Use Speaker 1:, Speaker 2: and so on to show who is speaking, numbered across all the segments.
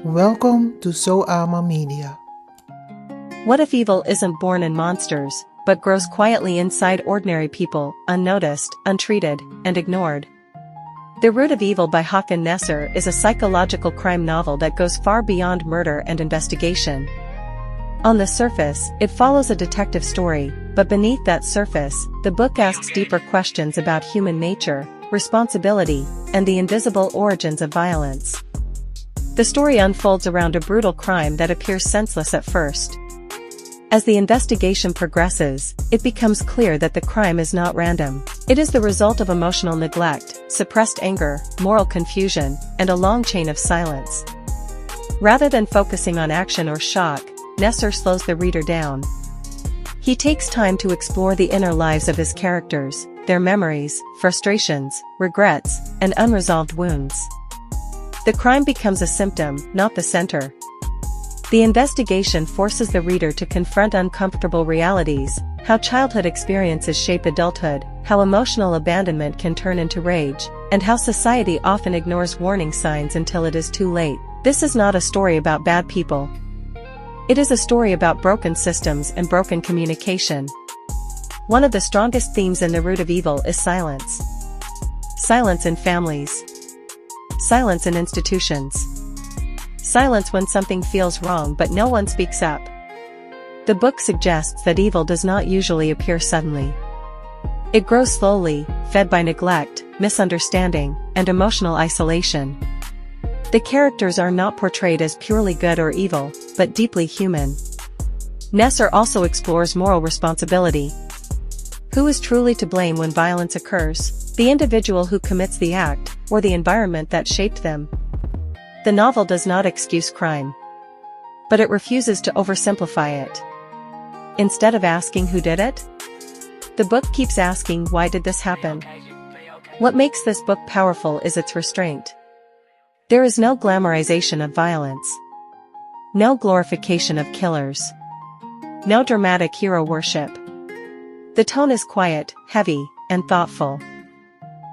Speaker 1: Welcome to So Alma Media.
Speaker 2: What if evil isn't born in monsters, but grows quietly inside ordinary people, unnoticed, untreated, and ignored? The Root of Evil by Håkan Nesser is a psychological crime novel that goes far beyond murder and investigation. On the surface, it follows a detective story, but beneath that surface, the book asks deeper questions about human nature, responsibility, and the invisible origins of violence. The story unfolds around a brutal crime that appears senseless at first. As the investigation progresses, it becomes clear that the crime is not random. It is the result of emotional neglect, suppressed anger, moral confusion, and a long chain of silence. Rather than focusing on action or shock, Nesser slows the reader down. He takes time to explore the inner lives of his characters, their memories, frustrations, regrets, and unresolved wounds. The crime becomes a symptom, not the center. The investigation forces the reader to confront uncomfortable realities, how childhood experiences shape adulthood, how emotional abandonment can turn into rage, and how society often ignores warning signs until it is too late. This is not a story about bad people. It is a story about broken systems and broken communication. One of the strongest themes in The Root of Evil is silence. Silence in families. Silence in institutions. Silence when something feels wrong but no one speaks up. The book suggests that evil does not usually appear suddenly. It grows slowly, fed by neglect, misunderstanding, and emotional isolation. The characters are not portrayed as purely good or evil, but deeply human. Nesser also explores moral responsibility. Who is truly to blame when violence occurs? The individual who commits the act, or the environment that shaped them? The novel does not excuse crime, but it refuses to oversimplify it. Instead of asking who did it, the book keeps asking, why did this happen? What makes this book powerful is its restraint. There is no glamorization of violence. No glorification of killers. No dramatic hero worship. The tone is quiet, heavy, and thoughtful.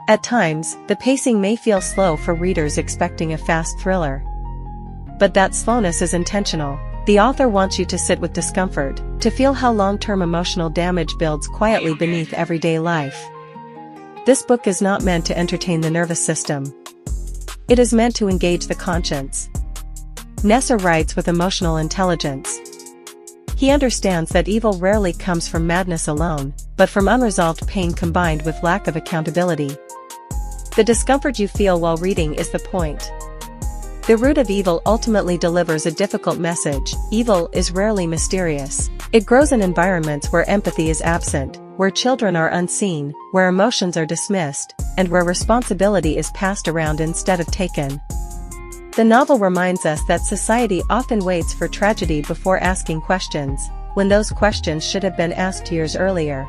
Speaker 2: At times, the pacing may feel slow for readers expecting a fast thriller. But that slowness is intentional. The author wants you to sit with discomfort, to feel how long-term emotional damage builds quietly beneath everyday life. This book is not meant to entertain the nervous system. It is meant to engage the conscience. Nesser writes with emotional intelligence. He understands that evil rarely comes from madness alone, but from unresolved pain combined with lack of accountability. The discomfort you feel while reading is the point. The Root of Evil ultimately delivers a difficult message. Evil is rarely mysterious. It grows in environments where empathy is absent, where children are unseen, where emotions are dismissed, and where responsibility is passed around instead of taken. The novel reminds us that society often waits for tragedy before asking questions, when those questions should have been asked years earlier.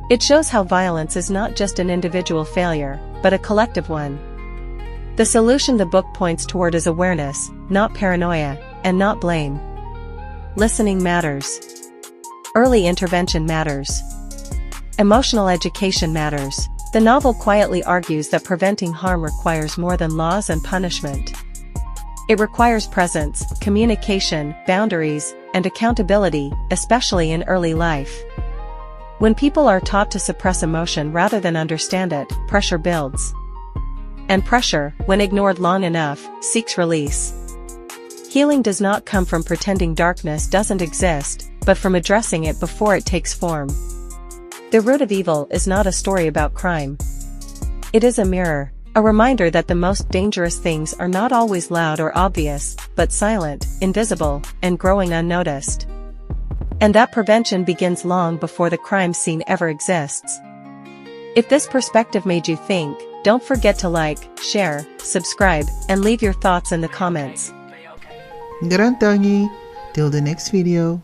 Speaker 2: It shows how violence is not just an individual failure, but a collective one. The solution the book points toward is awareness, not paranoia, and not blame. Listening matters. Early intervention matters. Emotional education matters. The novel quietly argues that preventing harm requires more than laws and punishment. It requires presence, communication, boundaries, and accountability, especially in early life. When people are taught to suppress emotion rather than understand it, pressure builds. And pressure, when ignored long enough, seeks release. Healing does not come from pretending darkness doesn't exist, but from addressing it before it takes form. The Root of Evil is not a story about crime. It is a mirror, a reminder that the most dangerous things are not always loud or obvious, but silent, invisible, and growing unnoticed. And that prevention begins long before the crime scene ever exists. If this perspective made you think, don't forget to like, share, subscribe, and leave your thoughts in the comments.
Speaker 1: Garantangi, till the next video.